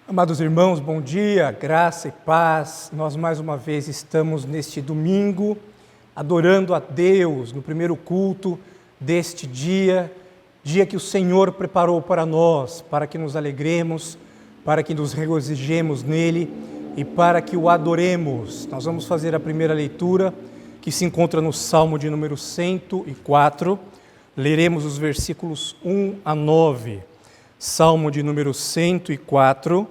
Amados irmãos, bom dia, graça e paz. Nós mais uma vez estamos neste domingo adorando a Deus no primeiro culto deste dia que o Senhor preparou para nós, para que nos alegremos, para que nos regozijemos nele e para que o adoremos. Nós vamos fazer a primeira leitura que se encontra no Salmo de número 104. Leremos os versículos 1 a 9. Salmo de número 104.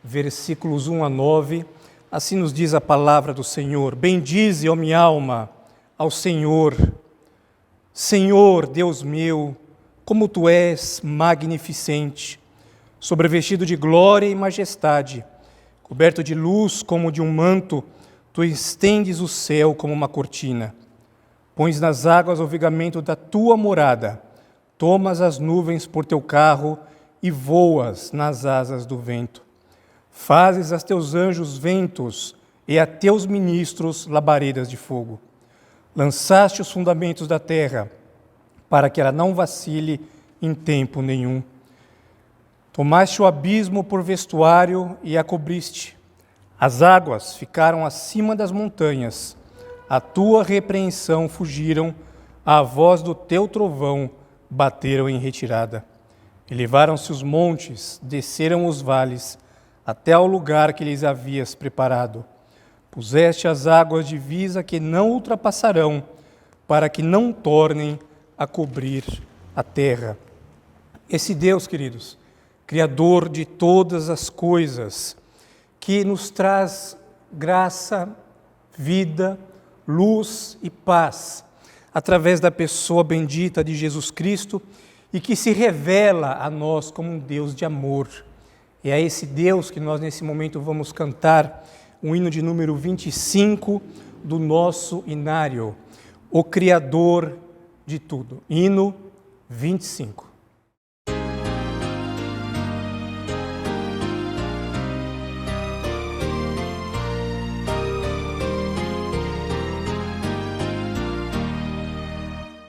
Versículos 1 a 9, assim nos diz a palavra do Senhor. Bendize, ó minha alma, ao Senhor. Senhor, Deus meu, como Tu és magnificente, sobrevestido de glória e majestade, coberto de luz como de um manto, Tu estendes o céu como uma cortina. Pões nas águas o vigamento da Tua morada, tomas as nuvens por Teu carro e voas nas asas do vento. Fazes a teus anjos ventos e a teus ministros labaredas de fogo. Lançaste os fundamentos da terra, para que ela não vacile em tempo nenhum. Tomaste o abismo por vestuário e a cobriste. As águas ficaram acima das montanhas. A tua repreensão fugiram, à voz do teu trovão bateram em retirada. Elevaram-se os montes, desceram os vales, até ao lugar que lhes havias preparado. Puseste as águas divisa que não ultrapassarão, para que não tornem a cobrir a terra. Esse Deus, queridos, Criador de todas as coisas, que nos traz graça, vida, luz e paz, através da pessoa bendita de Jesus Cristo, e que se revela a nós como um Deus de amor. É a esse Deus que nós, nesse momento, vamos cantar o hino de número 25 do nosso inário, o Criador de tudo. Hino 25.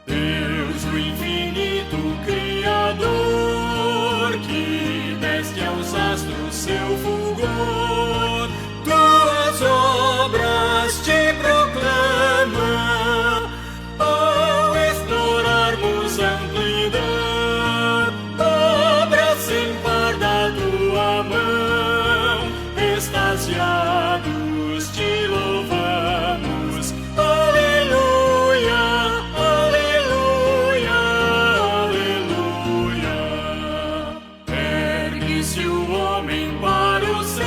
Deus do infinito Criador, que deste aos astros seu fulgor, tuas obras te proclamam, ao explorarmos a amplidão, obras sem par da tua mão, extasiados te louvamos. Aleluia, aleluia, aleluia. Ergue-se o homem para o céu,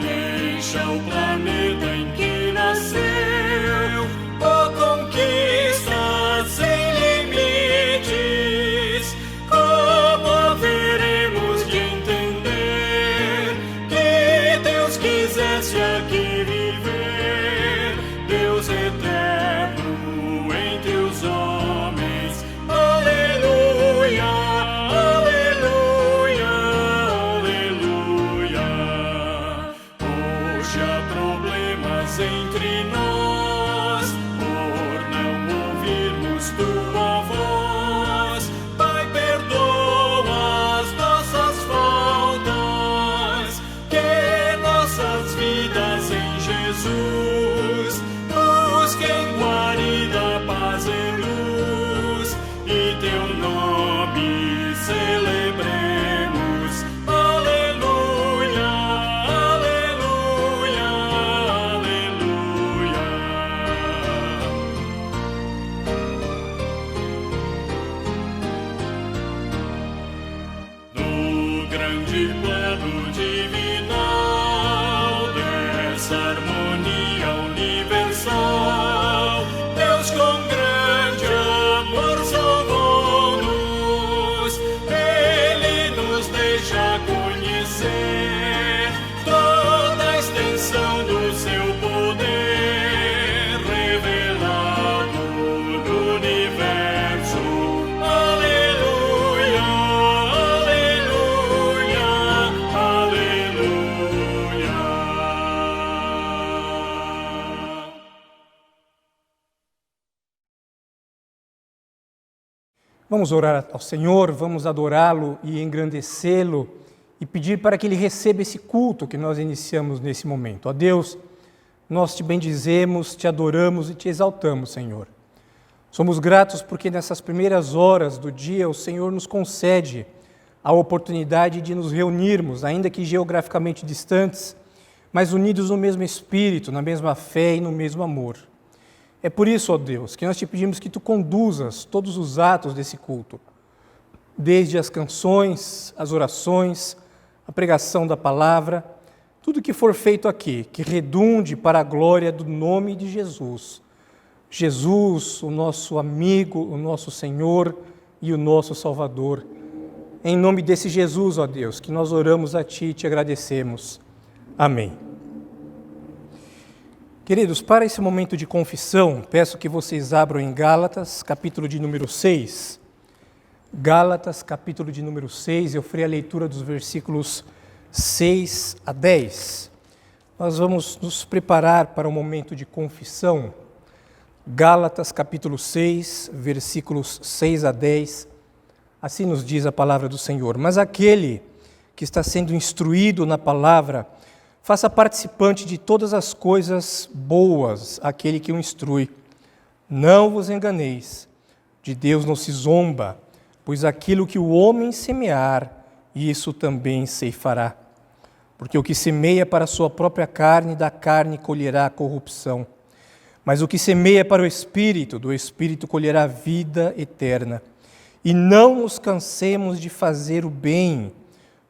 deixa o planeta em que nasceu, oh, conquista sem limites. Como haveremos de entender que Deus quisesse aqui viver, Deus eterno em teus homens. Aleluia, aleluia, aleluia. Hoje há problemas entre nós, por não ouvirmos tua voz. Pai, perdoa as nossas faltas, que nossas vidas em Jesus tu grande plano divinal dessa harmonia universal. Deus com grande amor salvou-nos, Ele nos deixa conhecer toda a extensão do seu poder revelado no universo. Aleluia, aleluia, aleluia. Vamos orar ao Senhor, vamos adorá-lo e engrandecê-lo e pedir para que Ele receba esse culto que nós iniciamos nesse momento. Ó Deus, nós te bendizemos, te adoramos e te exaltamos, Senhor. Somos gratos porque nessas primeiras horas do dia o Senhor nos concede a oportunidade de nos reunirmos, ainda que geograficamente distantes, mas unidos no mesmo Espírito, na mesma fé e no mesmo amor. É por isso, ó Deus, que nós te pedimos que Tu conduzas todos os atos desse culto, desde as canções, as orações, a pregação da palavra, tudo que for feito aqui, que redunde para a glória do nome de Jesus. Jesus, o nosso amigo, o nosso Senhor e o nosso Salvador. Em nome desse Jesus, ó Deus, que nós oramos a Ti e te agradecemos. Amém. Queridos, para esse momento de confissão, peço que vocês abram em Gálatas, capítulo de número 6. Gálatas, capítulo de número 6, eu farei a leitura dos versículos 6 a 10. Nós vamos nos preparar para um momento de confissão. Gálatas, capítulo 6, versículos 6 a 10. Assim nos diz a palavra do Senhor. Mas aquele que está sendo instruído na palavra, faça participante de todas as coisas boas, aquele que o instrui. Não vos enganeis, de Deus não se zomba, pois aquilo que o homem semear, isso também ceifará. Porque o que semeia para a sua própria carne, da carne colherá a corrupção. Mas o que semeia para o Espírito, do Espírito colherá a vida eterna. E não nos cansemos de fazer o bem,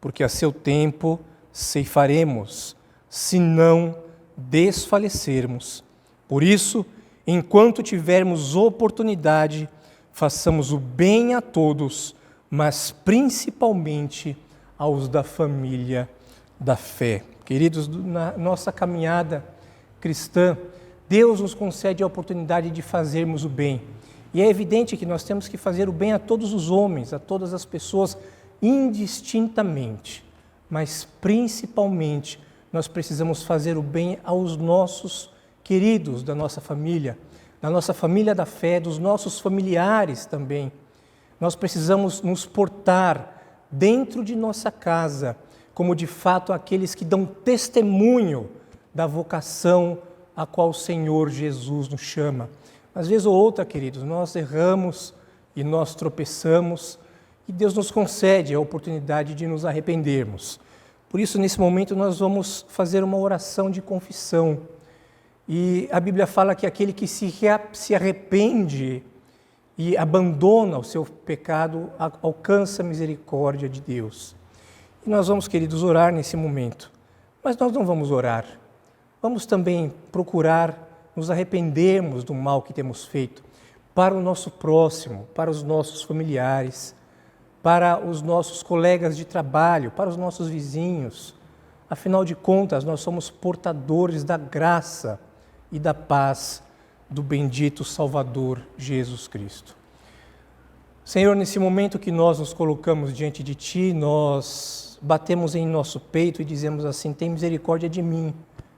porque a seu tempo ceifaremos, se não desfalecermos. Por isso, enquanto tivermos oportunidade, façamos o bem a todos, mas principalmente aos da família da fé. Queridos, na nossa caminhada cristã, Deus nos concede a oportunidade de fazermos o bem. E é evidente que nós temos que fazer o bem a todos os homens, a todas as pessoas, indistintamente. Mas, principalmente, nós precisamos fazer o bem aos nossos queridos da nossa família da fé, dos nossos familiares também. Nós precisamos nos portar dentro de nossa casa como, de fato, aqueles que dão testemunho da vocação a qual o Senhor Jesus nos chama. Às vezes ou outra, queridos, nós erramos e nós tropeçamos e Deus nos concede a oportunidade de nos arrependermos. Por isso, nesse momento, nós vamos fazer uma oração de confissão. E a Bíblia fala que aquele que se arrepende e abandona o seu pecado alcança a misericórdia de Deus. E nós vamos, queridos, orar nesse momento. Mas nós não vamos orar. Vamos também procurar nos arrependermos do mal que temos feito para o nosso próximo, para os nossos familiares, para os nossos colegas de trabalho, para os nossos vizinhos. Afinal de contas, nós somos portadores da graça e da paz do bendito Salvador Jesus Cristo. Senhor, nesse momento que nós nos colocamos diante de Ti, nós batemos em nosso peito e dizemos assim: tem misericórdia de mim,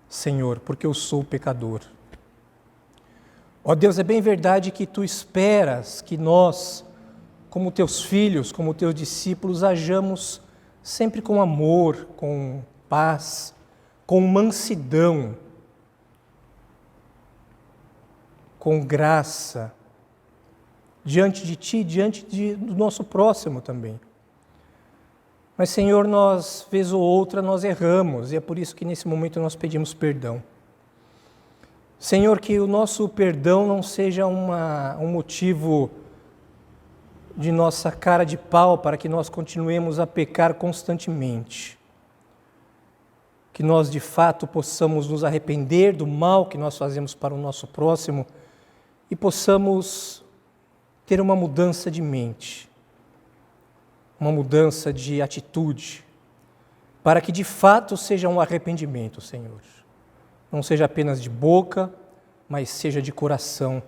Senhor, porque eu sou pecador. Ó Deus, é bem verdade que Tu esperas que nós, como Teus filhos, como Teus discípulos, hajamos sempre com amor, com paz, com mansidão, com graça, diante de Ti, diante do nosso próximo também. Mas, Senhor, nós, vez ou outra, nós erramos, e é por isso que nesse momento nós pedimos perdão. Senhor, que o nosso perdão não seja um motivo de nossa cara de pau para que nós continuemos a pecar constantemente. Que nós, de fato, possamos nos arrepender do mal que nós fazemos para o nosso próximo e possamos ter uma mudança de mente, uma mudança de atitude, para que de fato seja um arrependimento, Senhor. Não seja apenas de boca, mas seja de coração.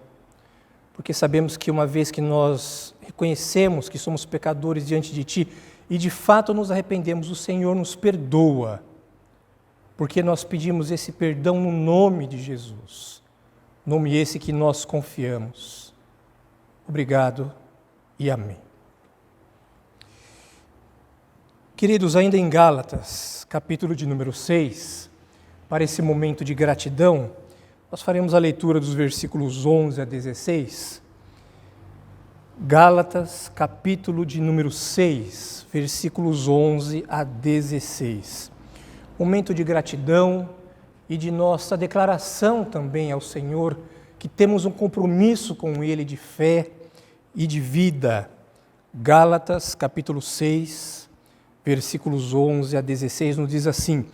Porque sabemos que uma vez que nós reconhecemos que somos pecadores diante de Ti e de fato nos arrependemos, o Senhor nos perdoa. Porque nós pedimos esse perdão no nome de Jesus. Nome esse que nós confiamos. Obrigado e amém. Queridos, ainda em Gálatas, capítulo de número 6, para esse momento de gratidão, nós faremos a leitura dos versículos 11 a 16. Gálatas, capítulo de número 6, versículos 11 a 16. Momento de gratidão e de nossa declaração também ao Senhor, que temos um compromisso com Ele de fé e de vida. Gálatas, capítulo 6, versículos 11 a 16, nos diz assim: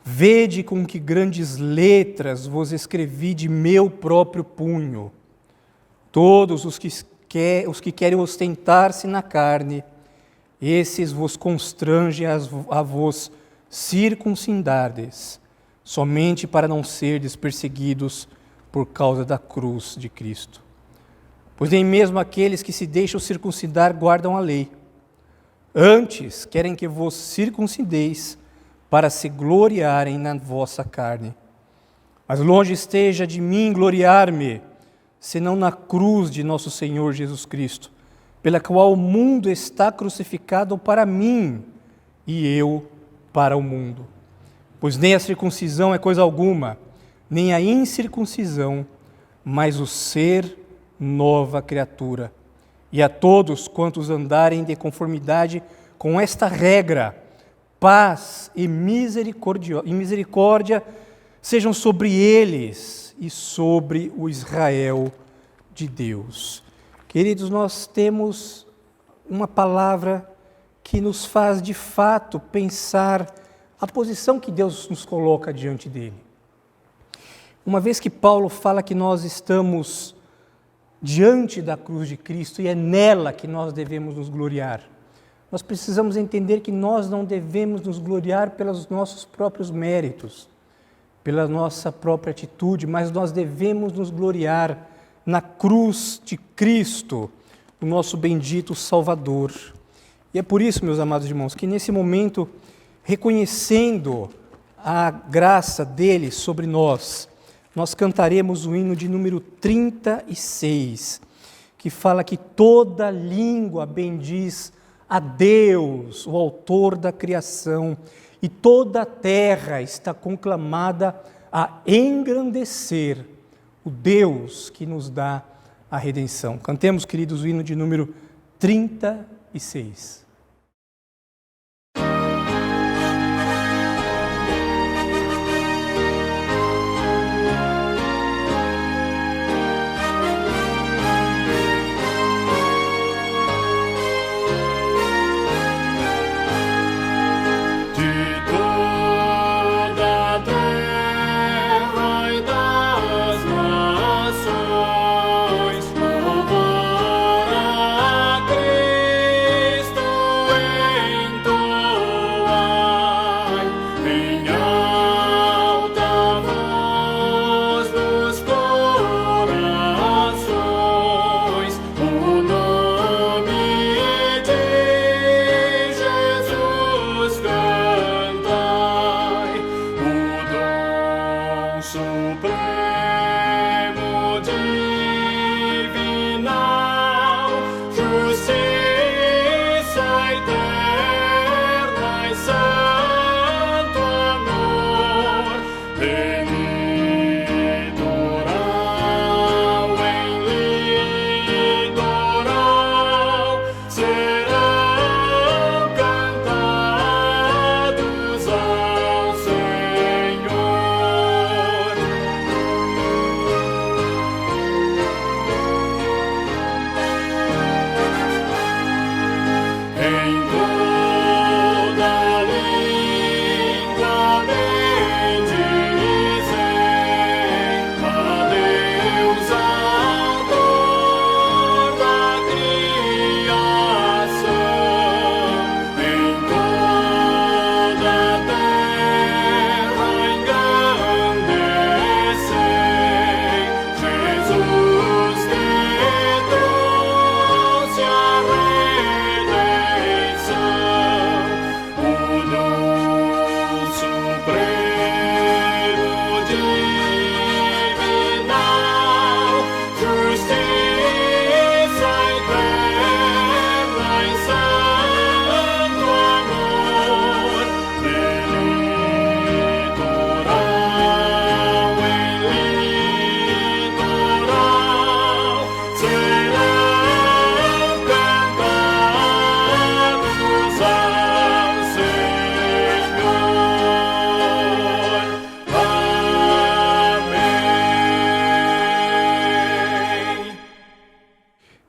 Vede com que grandes letras vos escrevi de meu próprio punho. Todos os que querem ostentar-se na carne, esses vos constrangem a vos circuncidardes, somente para não serdes perseguidos por causa da cruz de Cristo. Pois nem mesmo aqueles que se deixam circuncidar guardam a lei. Antes, querem que vos circuncideis para se gloriarem na vossa carne. Mas longe esteja de mim gloriar-me, senão na cruz de nosso Senhor Jesus Cristo, pela qual o mundo está crucificado para mim e eu para o mundo. Pois nem a circuncisão é coisa alguma, nem a incircuncisão, mas o ser nova criatura. E a todos quantos andarem de conformidade com esta regra, paz e misericórdia sejam sobre eles e sobre o Israel de Deus. Queridos, nós temos uma palavra que nos faz de fato pensar a posição que Deus nos coloca diante dele. Uma vez que Paulo fala que nós estamos diante da cruz de Cristo e é nela que nós devemos nos gloriar, nós precisamos entender que nós não devemos nos gloriar pelos nossos próprios méritos, pela nossa própria atitude, mas nós devemos nos gloriar na cruz de Cristo, o nosso bendito Salvador. E é por isso, meus amados irmãos, que nesse momento, reconhecendo a graça dele sobre nós, nós cantaremos o hino de número 36, que fala que toda língua bendiz a Deus, o autor da criação, e toda a terra está conclamada a engrandecer o Deus que nos dá a redenção. Cantemos, queridos, o hino de número 36.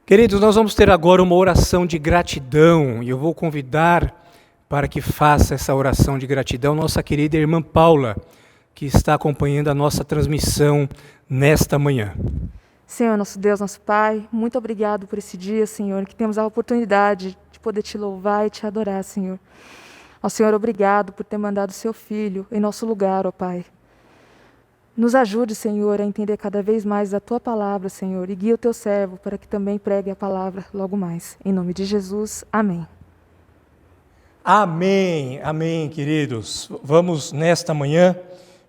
Queridos, nós vamos ter agora uma oração de gratidão e eu vou convidar para que faça essa oração de gratidão nossa querida irmã Paula, que está acompanhando a nossa transmissão nesta manhã. Senhor, nosso Deus, nosso Pai, muito obrigado por esse dia, Senhor, que temos a oportunidade de poder te louvar e te adorar, Senhor. Ó Senhor, obrigado por ter mandado o seu Filho em nosso lugar, ó Pai. Nos ajude, Senhor, a entender cada vez mais a Tua palavra, Senhor, e guia o Teu servo para que também pregue a palavra logo mais. Em nome de Jesus, amém. Amém, amém, queridos. Vamos, nesta manhã,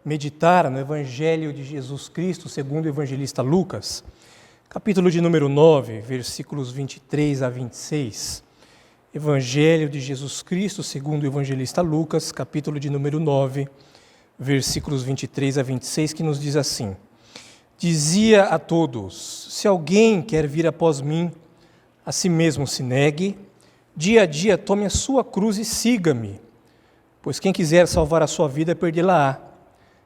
meditar no Evangelho de Jesus Cristo, segundo o evangelista Lucas, capítulo de número 9, versículos 23 a 26. Evangelho de Jesus Cristo, segundo o evangelista Lucas, capítulo de número 9, versículos 23 a 26, que nos diz assim: Dizia a todos: se alguém quer vir após mim, a si mesmo se negue, dia a dia tome a sua cruz e siga-me. Pois quem quiser salvar a sua vida, perdê-la-á.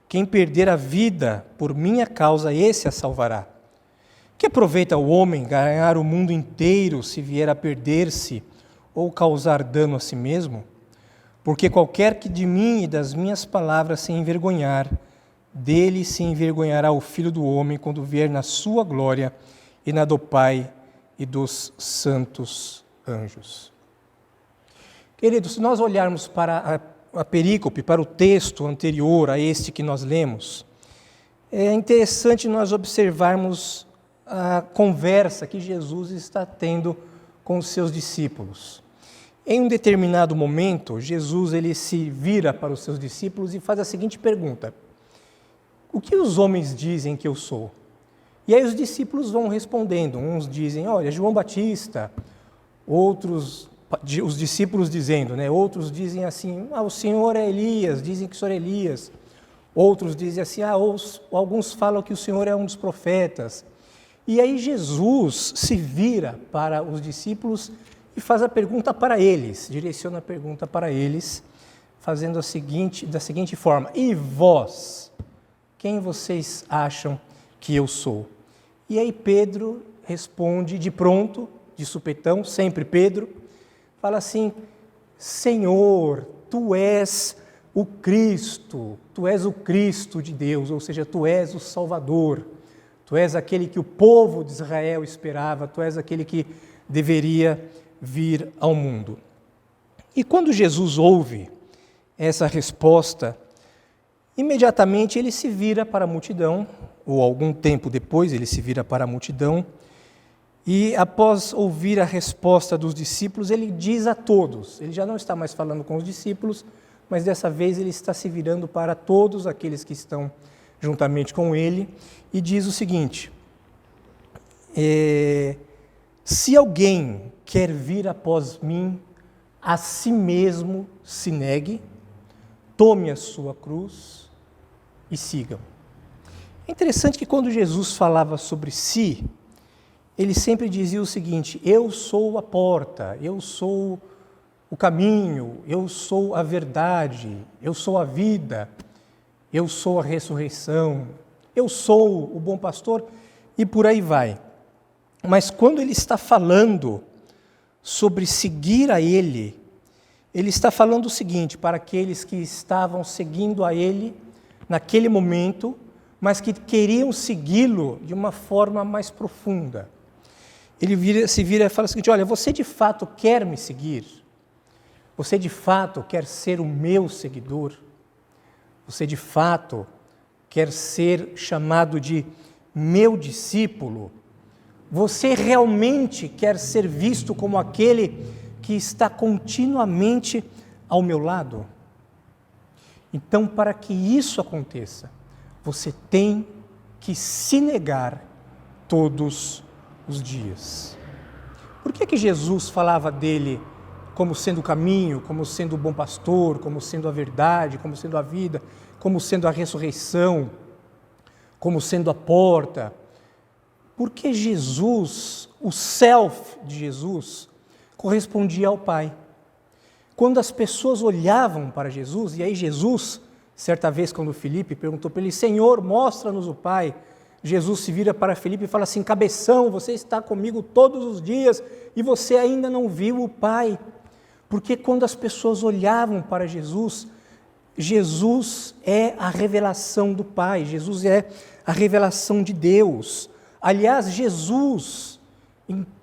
Quem perder a vida por minha causa, esse a salvará. Que aproveita o homem ganhar o mundo inteiro se vier a perder-se ou causar dano a si mesmo? Porque qualquer que de mim e das minhas palavras se envergonhar, dele se envergonhará o Filho do Homem quando vier na sua glória e na do Pai e dos santos anjos. Queridos, se nós olharmos para a perícope, para o texto anterior a este que nós lemos, é interessante nós observarmos a conversa que Jesus está tendo com os seus discípulos. Em um determinado momento, Jesus ele se vira para os seus discípulos e faz a seguinte pergunta: o que os homens dizem que eu sou? E aí os discípulos vão respondendo. Uns dizem, olha, João Batista. Outros, os discípulos dizendo, né? Outros dizem assim, o Senhor é Elias, dizem que o Senhor é Elias. Outros dizem assim, alguns falam que o Senhor é um dos profetas. E aí Jesus se vira para os discípulos e faz a pergunta para eles, direciona a pergunta para eles, fazendo da seguinte forma: e vós, quem vocês acham que eu sou? E aí Pedro responde de pronto, de supetão, sempre Pedro, fala assim: Senhor, tu és o Cristo de Deus, ou seja, tu és o Salvador, tu és aquele que o povo de Israel esperava, tu és aquele que deveria vir ao mundo. E quando Jesus ouve essa resposta, imediatamente ele se vira para a multidão, ou algum tempo depois ele se vira para a multidão, e após ouvir a resposta dos discípulos, ele diz a todos, ele já não está mais falando com os discípulos, mas dessa vez ele está se virando para todos aqueles que estão juntamente com ele, e diz o seguinte: se alguém quer vir após mim, a si mesmo se negue, tome a sua cruz e siga-me. É interessante que quando Jesus falava sobre si, ele sempre dizia o seguinte: eu sou a porta, eu sou o caminho, eu sou a verdade, eu sou a vida, eu sou a ressurreição, eu sou o bom pastor, e por aí vai. Mas quando ele está falando sobre seguir a ele está falando o seguinte para aqueles que estavam seguindo a ele naquele momento, mas que queriam segui-lo de uma forma mais profunda. Ele se vira e fala o seguinte: olha, você de fato quer me seguir? Você de fato quer ser o meu seguidor? Você de fato quer ser chamado de meu discípulo? Você realmente quer ser visto como aquele que está continuamente ao meu lado? Então, para que isso aconteça, você tem que se negar todos os dias. Por que Jesus falava dele como sendo o caminho, como sendo o bom pastor, como sendo a verdade, como sendo a vida, como sendo a ressurreição, como sendo a porta? Porque Jesus, o self de Jesus, correspondia ao Pai. Quando as pessoas olhavam para Jesus, e aí Jesus, certa vez quando Filipe perguntou para ele: Senhor, mostra-nos o Pai, Jesus se vira para Filipe e fala assim: cabeção, você está comigo todos os dias e você ainda não viu o Pai. Porque quando as pessoas olhavam para Jesus, Jesus é a revelação do Pai, Jesus é a revelação de Deus. Aliás, Jesus,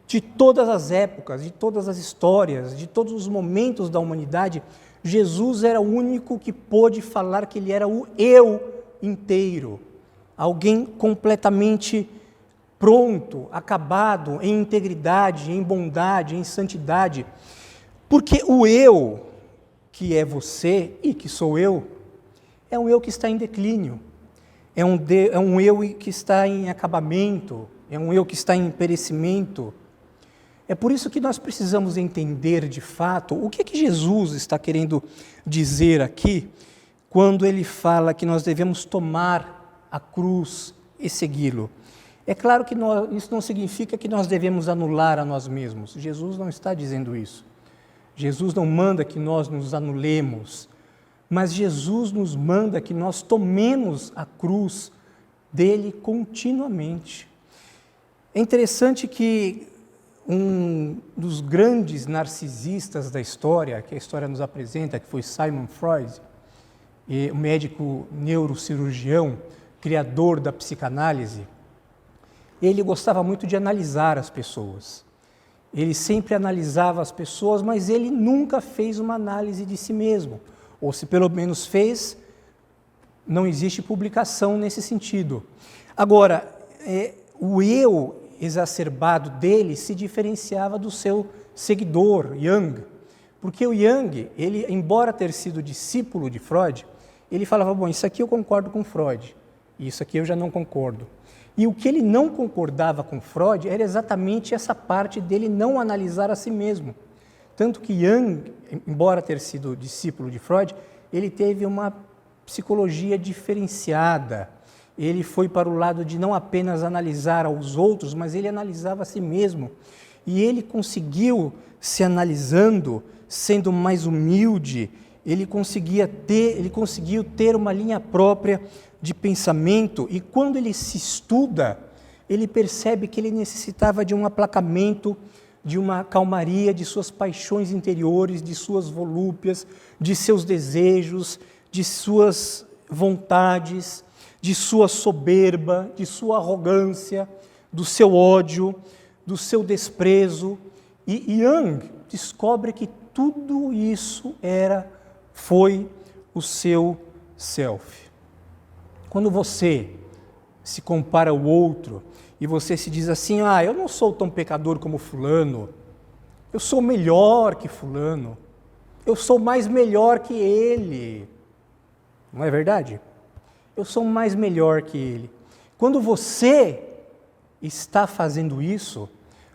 de todas as épocas, de todas as histórias, de todos os momentos da humanidade, Jesus era o único que pôde falar que ele era o eu inteiro. Alguém completamente pronto, acabado em integridade, em bondade, em santidade. Porque o eu, que é você e que sou eu, é um eu que está em declínio, é um eu que está em acabamento, é um eu que está em perecimento. É por isso que nós precisamos entender de fato o que Jesus está querendo dizer aqui, quando ele fala que nós devemos tomar a cruz e segui-lo. É claro que isso não significa que nós devemos anular a nós mesmos. Jesus não está dizendo isso. Jesus não manda que nós nos anulemos, mas Jesus nos manda que nós tomemos a cruz dele continuamente. É interessante que um dos grandes narcisistas da história, que a história nos apresenta, que foi Sigmund Freud, o médico neurocirurgião, criador da psicanálise, ele gostava muito de analisar as pessoas. Ele sempre analisava as pessoas, mas ele nunca fez uma análise de si mesmo. Ou se pelo menos fez, não existe publicação nesse sentido. Agora, o eu exacerbado dele se diferenciava do seu seguidor, Jung. Porque o Jung, ele, embora ter sido discípulo de Freud, ele falava, bom, isso aqui eu concordo com Freud, isso aqui eu já não concordo. E o que ele não concordava com Freud era exatamente essa parte dele não analisar a si mesmo. Tanto que Jung, embora ter sido discípulo de Freud, ele teve uma psicologia diferenciada. Ele foi para o lado de não apenas analisar aos outros, mas ele analisava a si mesmo. E ele conseguiu, se analisando, sendo mais humilde, ele conseguiu ter uma linha própria de pensamento, e quando ele se estuda, ele percebe que ele necessitava de um aplacamento, de uma calmaria de suas paixões interiores, de suas volúpias, de seus desejos, de suas vontades, de sua soberba, de sua arrogância, do seu ódio, do seu desprezo. E Jung descobre que tudo isso foi o seu self. Quando você se compara ao outro e você se diz assim, eu não sou tão pecador como fulano, eu sou melhor que fulano, eu sou mais melhor que ele. Não é verdade? Eu sou mais melhor que ele. Quando você está fazendo isso,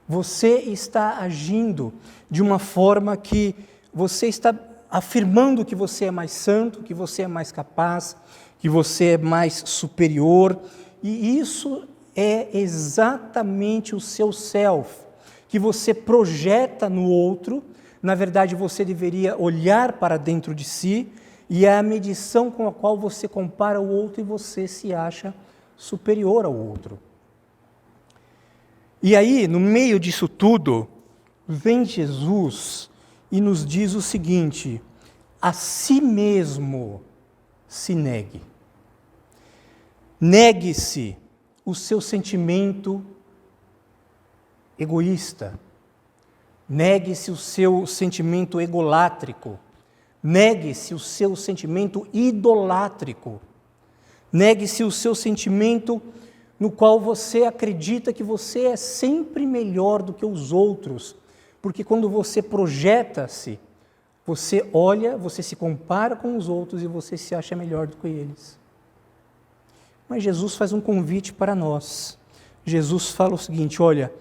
você está agindo de uma forma que você está afirmando que você é mais santo, que você é mais capaz, que você é mais superior, e isso é exatamente o seu self, que você projeta no outro. Na verdade, você deveria olhar para dentro de si, e é a medição com a qual você compara o outro e você se acha superior ao outro. E aí, no meio disso tudo, vem Jesus e nos diz o seguinte: a si mesmo se negue. Negue-se o seu sentimento egoísta, negue-se o seu sentimento egolátrico, negue-se o seu sentimento idolátrico, negue-se o seu sentimento no qual você acredita que você é sempre melhor do que os outros, porque quando você projeta-se, você olha, você se compara com os outros e você se acha melhor do que eles. Mas Jesus faz um convite para nós. Jesus fala o seguinte: olha,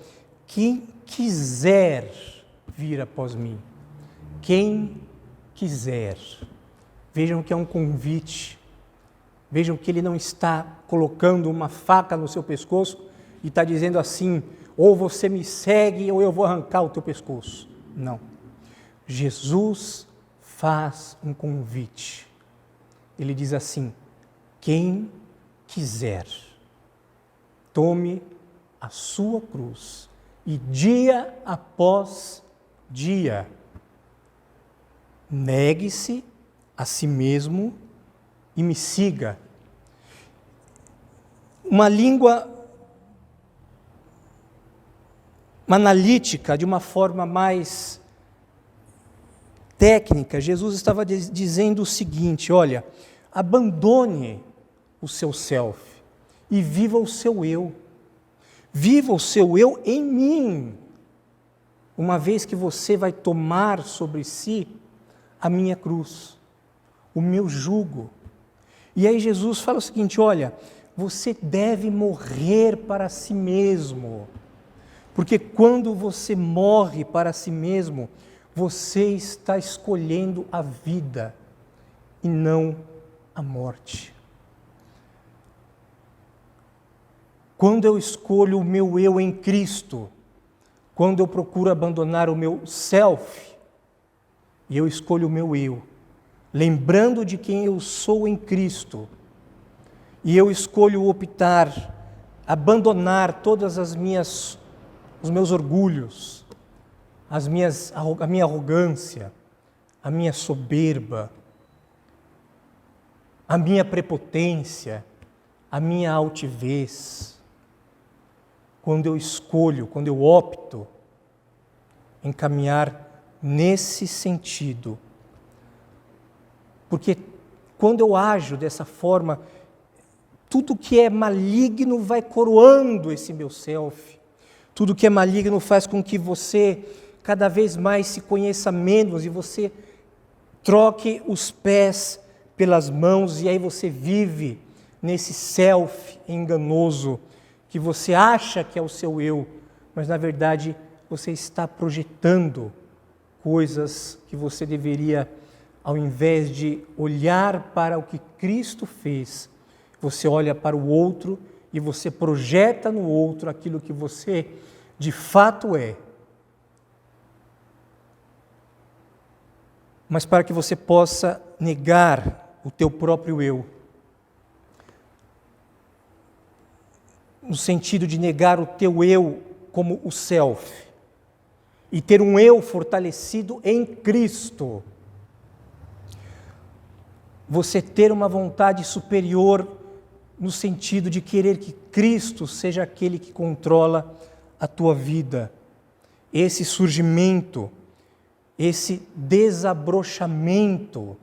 quem quiser vir após mim, quem quiser. Vejam que é um convite. Vejam que ele não está colocando uma faca no seu pescoço e está dizendo assim, ou você me segue ou eu vou arrancar o teu pescoço. Não. Jesus faz um convite. Ele diz assim: quem quiser. tome a sua cruz e dia após dia negue-se a si mesmo e me siga. Uma língua analítica, de uma forma mais técnica, Jesus estava dizendo o seguinte: olha, abandone o seu self e viva o seu eu. Viva o seu eu em mim, uma vez que você vai tomar sobre si a minha cruz, o meu jugo. E aí Jesus fala o seguinte: olha, você deve morrer para si mesmo, porque quando você morre para si mesmo, você está escolhendo a vida e não a morte. Quando eu escolho o meu eu em Cristo, quando eu procuro abandonar o meu self, e eu escolho o meu eu, lembrando de quem eu sou em Cristo, e eu escolho optar, abandonar todas os meus orgulhos, a minha arrogância, a minha soberba, a minha prepotência, a minha altivez. Quando eu opto em caminhar nesse sentido, porque quando eu ajo dessa forma, tudo que é maligno vai coroando esse meu self. Tudo que é maligno faz com que você cada vez mais se conheça menos e você troque os pés pelas mãos e aí você vive nesse self enganoso que você acha que é o seu eu, mas na verdade você está projetando coisas que você deveria, ao invés de olhar para o que Cristo fez, você olha para o outro e você projeta no outro aquilo que você de fato é. Mas para que você possa negar o teu próprio eu, no sentido de negar o teu eu como o self, e ter um eu fortalecido em Cristo, você ter uma vontade superior no sentido de querer que Cristo seja aquele que controla a tua vida. Esse surgimento, esse desabrochamento,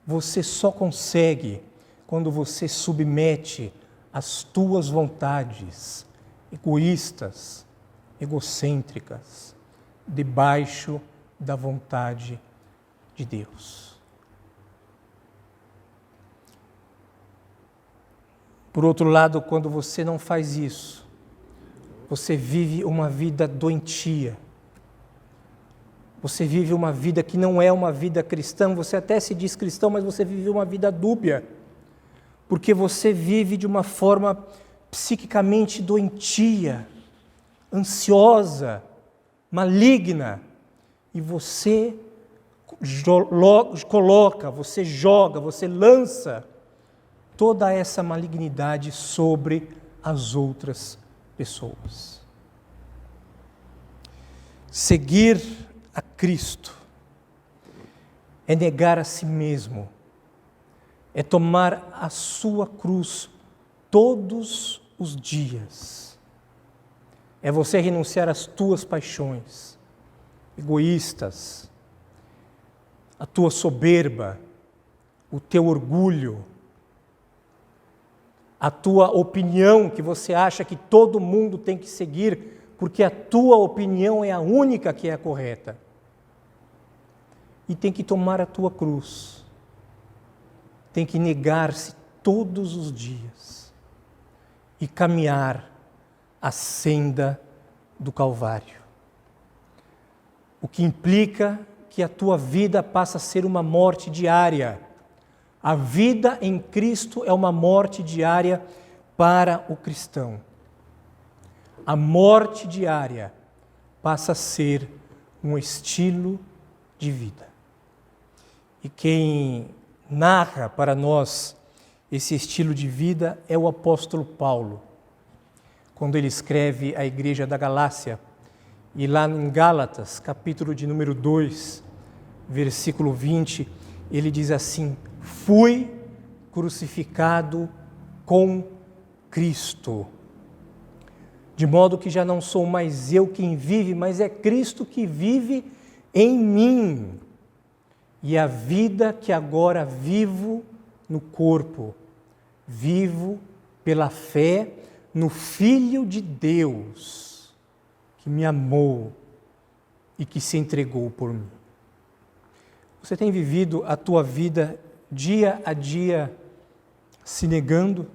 você só consegue quando você submete as tuas vontades egoístas, egocêntricas, debaixo da vontade de Deus. Por outro lado, quando você não faz isso, você vive uma vida doentia. Você vive uma vida que não é uma vida cristã, você até se diz cristão, mas você vive uma vida dúbia, porque você vive de uma forma psiquicamente doentia, ansiosa, maligna, e você coloca, você joga, você lança toda essa malignidade sobre as outras pessoas. Seguir a Cristo é negar a si mesmo, é tomar a sua cruz todos os dias, é você renunciar às tuas paixões egoístas, a tua soberba, o teu orgulho, a tua opinião que você acha que todo mundo tem que seguir, porque a tua opinião é a única que é a correta. E tem que tomar a tua cruz, tem que negar-se todos os dias e caminhar a senda do Calvário. O que implica que a tua vida passa a ser uma morte diária. A vida em Cristo é uma morte diária para o cristão. A morte diária passa a ser um estilo de vida. E quem narra para nós esse estilo de vida é o apóstolo Paulo. quando ele escreve à igreja da Galácia. E lá em Gálatas, capítulo de número 2, versículo 20, ele diz assim: fui crucificado com Cristo, de modo que já não sou mais eu quem vive, mas é Cristo que vive em mim. E a vida que agora vivo no corpo, vivo pela fé no Filho de Deus, que me amou e que se entregou por mim. Você tem vivido a tua vida dia a dia se negando?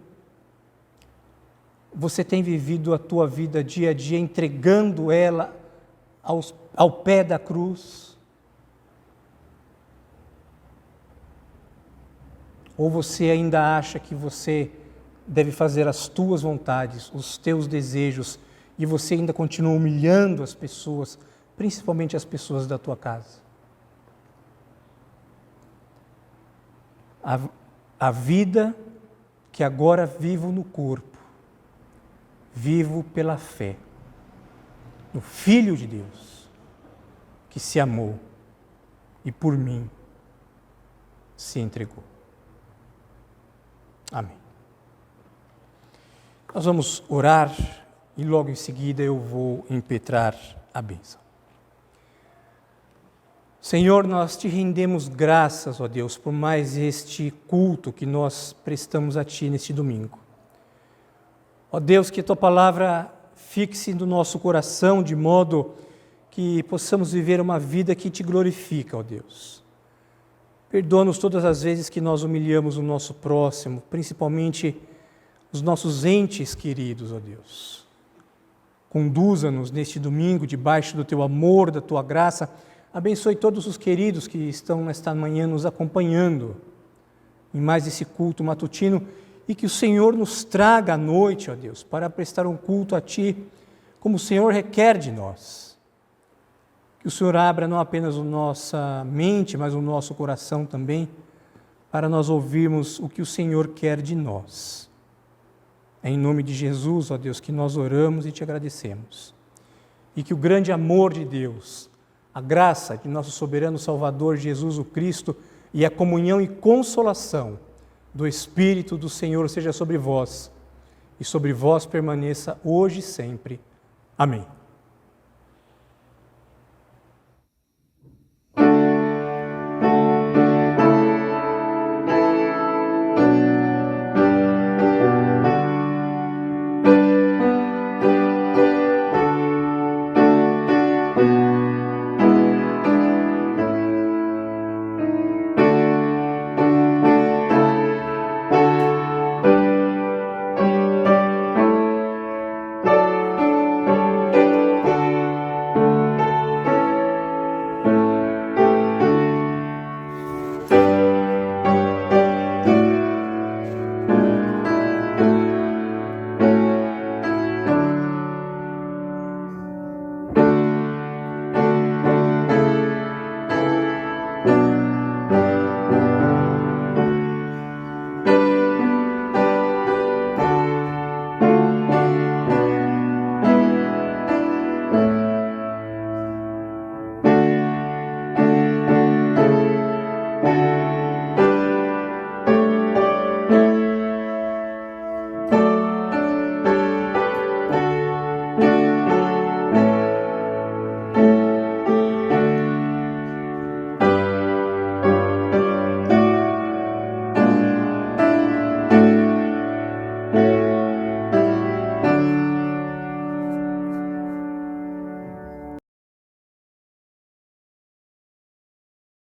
Você tem vivido a tua vida dia a dia entregando ela ao pé da cruz? Ou você ainda acha que você deve fazer as tuas vontades, os teus desejos, e você ainda continua humilhando as pessoas, principalmente as pessoas da tua casa? A vida que agora vivo no corpo, vivo pela fé no Filho de Deus, que se amou e por mim se entregou. Amém. Nós vamos orar e logo em seguida eu vou impetrar a bênção. Senhor, nós te rendemos graças, ó Deus, por mais este culto que nós prestamos a Ti neste domingo. Ó Deus, que a Tua palavra fixe no nosso coração de modo que possamos viver uma vida que Te glorifica, ó Deus. Perdoa-nos todas as vezes que nós humilhamos o nosso próximo, principalmente os nossos entes queridos, ó Deus. Conduza-nos neste domingo debaixo do Teu amor, da Tua graça. Abençoe todos os queridos que estão nesta manhã nos acompanhando em mais esse culto matutino e que o Senhor nos traga à noite, ó Deus, para prestar um culto a Ti, como o Senhor requer de nós. Que o Senhor abra não apenas a nossa mente, mas o nosso coração também, para nós ouvirmos o que o Senhor quer de nós. É em nome de Jesus, ó Deus, que nós oramos e Te agradecemos. E que o grande amor de Deus, a graça de nosso soberano Salvador Jesus o Cristo e a comunhão e consolação do Espírito do Senhor seja sobre vós e sobre vós permaneça hoje e sempre. Amém.